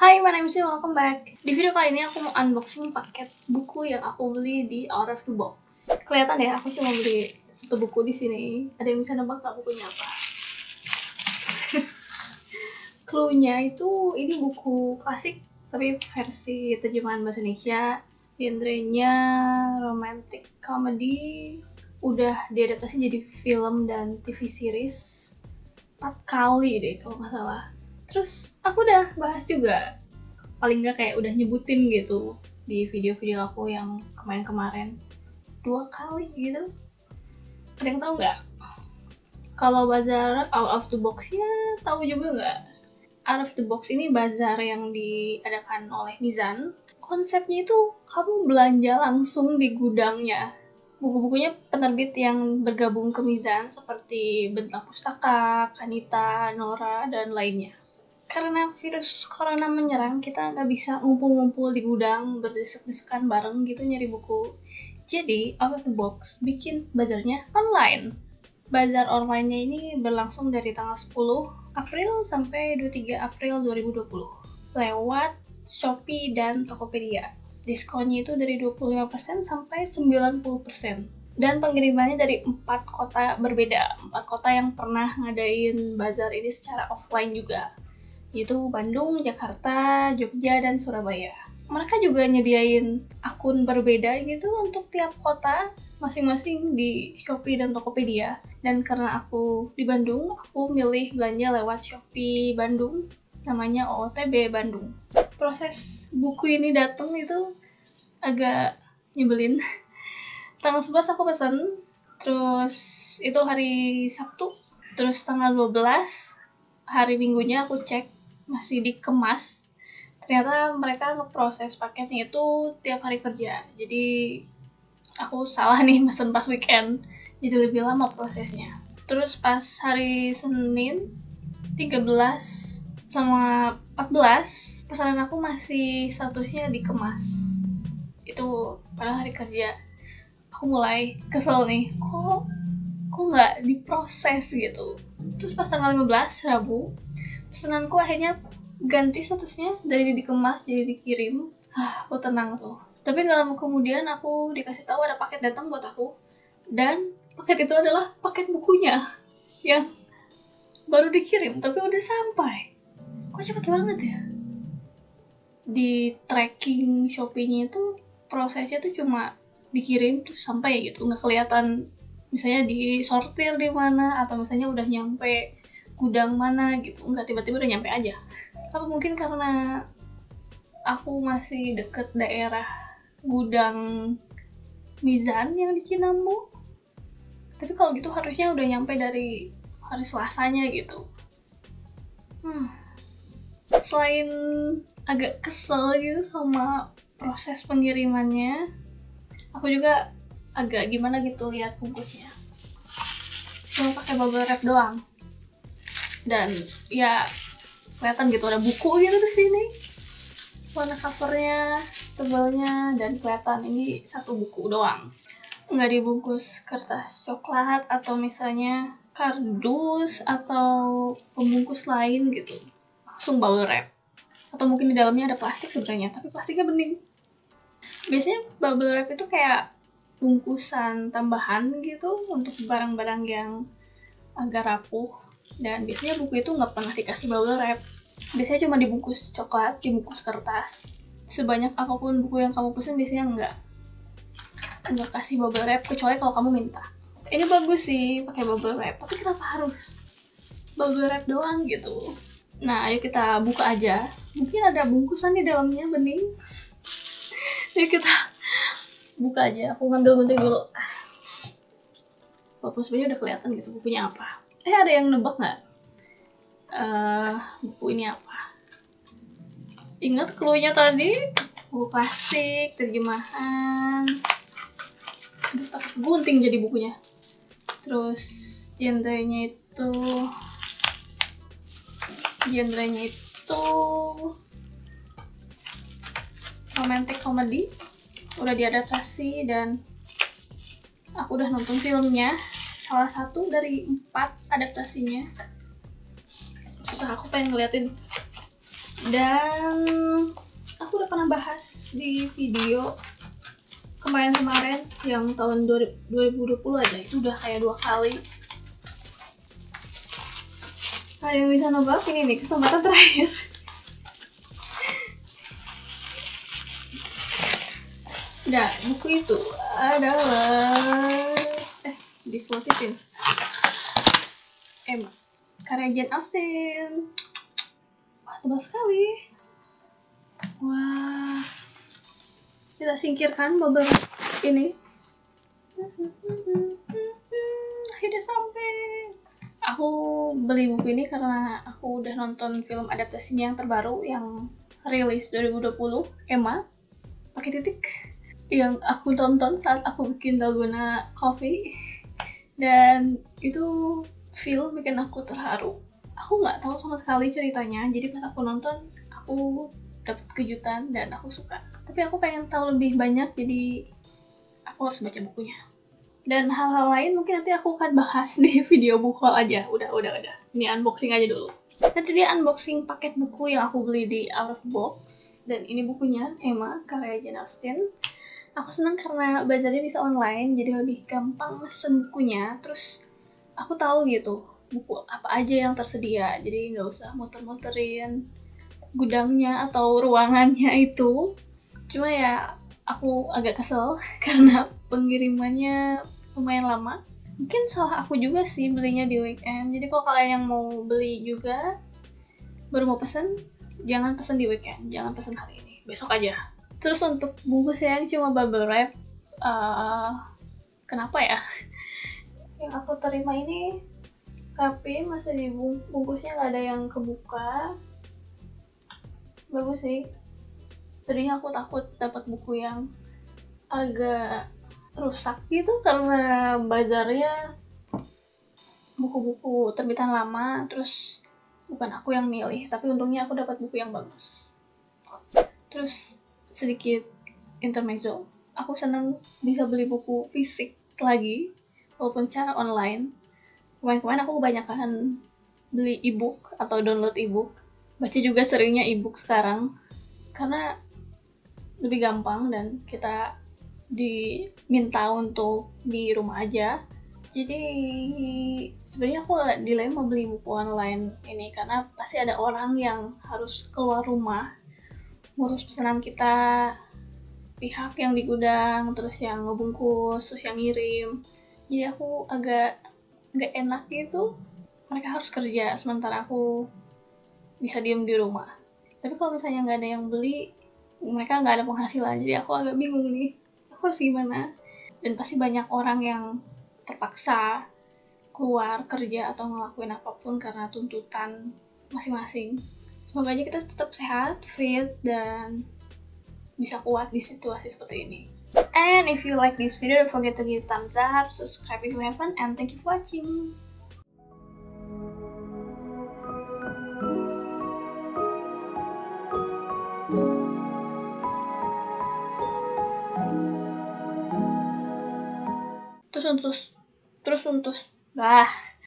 Hai, my name is Yu, welcome back. Di video kali ini aku mau unboxing paket buku yang aku beli di Out of the Box. Kelihatan ya, aku cuma beli satu buku di sini. Ada yang bisa nebak tak bukunya apa? Clue-nya itu ini buku klasik, tapi versi terjemahan bahasa Indonesia. Genrenya romantic comedy. Udah diadaptasi jadi film dan TV series 4 kali deh kalau nggak salah. Terus aku udah bahas juga, paling nggak kayak udah nyebutin gitu di video-video aku yang kemarin-kemarin 2 kali gitu. Ada yang tahu nggak? Kalau bazar Out of the Box ya tahu juga nggak? Out of the Box ini bazar yang diadakan oleh Mizan. Konsepnya itu kamu belanja langsung di gudangnya. Buku-bukunya penerbit yang bergabung ke Mizan seperti Bentang Pustaka, Kanita, Nora, dan lainnya. Karena virus corona menyerang, kita nggak bisa ngumpul-ngumpul di gudang berdesek-desekan bareng gitu nyari buku. Jadi, Out of the Box bikin bazarnya online. Bazar online-nya ini berlangsung dari tanggal 10 April sampai 23 April 2020 lewat Shopee dan Tokopedia. Diskonnya itu dari 25% sampai 90%. Dan pengirimannya dari 4 kota berbeda. 4 kota yang pernah ngadain bazar ini secara offline juga, yaitu Bandung, Jakarta, Jogja, dan Surabaya. Mereka juga nyediain akun berbeda gitu untuk tiap kota masing-masing di Shopee dan Tokopedia. Dan karena aku di Bandung, aku milih belanja lewat Shopee Bandung, namanya OOTB Bandung. Proses buku ini datang itu agak nyebelin. Tanggal 11 aku pesen, terus itu hari Sabtu, terus tanggal 12, hari Minggunya aku cek, masih dikemas. Ternyata mereka ngeproses paketnya itu tiap hari kerja. Jadi aku salah nih mesen pas weekend. Jadi lebih lama prosesnya. Terus pas hari Senin 13 sama 14, pesanan aku masih statusnya dikemas. Itu pada hari kerja. Aku mulai kesel nih. Kok nggak diproses gitu. Terus pas tanggal 15 Rabu, pesananku akhirnya ganti statusnya dari dikemas jadi dikirim. Aku tenang tuh. Tapi gak lama kemudian aku dikasih tahu ada paket datang buat aku. Dan paket itu adalah paket bukunya yang baru dikirim tapi udah sampai. Kok cepet banget ya? Di tracking Shopee-nya itu prosesnya tuh cuma dikirim terus sampai gitu, nggak kelihatan misalnya disortir di mana atau misalnya udah nyampe gudang mana gitu, nggak tiba-tiba udah nyampe aja. Apa mungkin karena aku masih deket daerah gudang Mizan yang di Cinambu? Tapi kalau gitu harusnya udah nyampe dari hari Selasanya gitu. Selain agak kesel gitu sama proses pengirimannya, aku juga agak gimana gitu lihat bungkusnya. Cuma pakai bubble wrap doang. Dan ya kelihatan gitu ada buku gitu di sini. Warna covernya, tebalnya, dan kelihatan ini satu buku doang. Nggak dibungkus kertas coklat atau misalnya kardus atau pembungkus lain gitu. Langsung bubble wrap. Atau mungkin di dalamnya ada plastik sebenarnya, tapi plastiknya bening. Biasanya bubble wrap itu kayak bungkusan tambahan gitu untuk barang-barang yang agak rapuh. Dan biasanya buku itu nggak pernah dikasih bubble wrap. Biasanya cuma dibungkus coklat, dibungkus kertas. Sebanyak apapun buku yang kamu pesen biasanya nggak kasih bubble wrap, kecuali kalau kamu minta. Ini bagus sih pakai bubble wrap, tapi kenapa harus bubble wrap doang gitu? Nah, ayo kita buka aja. Mungkin ada bungkusan di dalamnya bening. Yuk kita buka aja. Aku ngambil gunting dulu. Walaupun sebenarnya udah kelihatan gitu bukunya apa. Ada yang nebak nggak? Buku ini apa? Ingat clue-nya tadi? Buku klasik, terjemahan. Aduh, tak gunting jadi bukunya. Terus genrenya itu romantic comedy. Udah diadaptasi dan aku udah nonton filmnya. Salah satu dari 4 adaptasinya. Susah, aku pengen ngeliatin Dan aku udah pernah bahas di video kemarin yang tahun 2020 aja, itu udah kayak 2 kali. Nah, yang bisa nebak ini nih kesempatan terakhir. Nah, buku itu adalah disuapin Emma, karya Jane Austen. Wah, tebal sekali. Wah, kita singkirkan beberapa ini. Akhirnya sampai. Aku beli buku ini karena aku udah nonton film adaptasinya yang terbaru yang rilis 2020, Emma pakai titik, yang aku tonton saat aku bikin dalgona coffee, dan itu film bikin aku terharu. Aku nggak tahu sama sekali ceritanya, jadi pas aku nonton aku dapet kejutan dan aku suka. Tapi aku pengen tahu lebih banyak, jadi aku harus baca bukunya. Dan hal-hal lain mungkin nanti aku akan bahas di video buku aja. Udah. Ini unboxing aja dulu. Nanti dia unboxing paket buku yang aku beli di Out of Box. Dan ini bukunya, Emma, karya Jane Austen. Aku senang karena bazarnya bisa online, jadi lebih gampang mesen bukunya. Terus aku tahu gitu, buku apa aja yang tersedia. Jadi nggak usah muter-muterin gudangnya atau ruangannya itu. Cuma ya aku agak kesel karena pengirimannya lumayan lama. Mungkin salah aku juga sih belinya di weekend. Jadi kalau kalian yang mau beli juga, baru mau pesen, jangan pesen di weekend, jangan pesen hari ini, besok aja. Terus untuk bungkusnya yang cuma bubble wrap, kenapa ya? Yang aku terima ini rapi, masih di bungkusnya nggak ada yang kebuka. Bagus sih. Tadinya aku takut dapat buku yang agak rusak gitu karena bazarnya buku-buku terbitan lama, terus bukan aku yang milih, tapi untungnya aku dapat buku yang bagus. Terus sedikit intermezzo, aku seneng bisa beli buku fisik lagi walaupun cara online. Kemarin aku kebanyakan beli ebook atau download ebook, baca juga seringnya ebook sekarang karena lebih gampang dan kita diminta untuk di rumah aja. Jadi sebenarnya aku agak dilema beli buku online ini karena pasti ada orang yang harus keluar rumah ngurus pesanan kita, pihak yang di gudang, terus yang ngebungkus, terus yang ngirim. Jadi aku agak nggak enak gitu, mereka harus kerja sementara aku bisa diem di rumah. Tapi kalau misalnya nggak ada yang beli, mereka nggak ada penghasilan, jadi aku agak bingung nih, aku harus gimana. Dan pasti banyak orang yang terpaksa keluar kerja atau ngelakuin apapun karena tuntutan masing-masing. Semoga aja kita tetap sehat, fit, dan bisa kuat di situasi seperti ini. And if you like this video, don't forget to give thumbs up, subscribe if you haven't, and thank you for watching. Terus.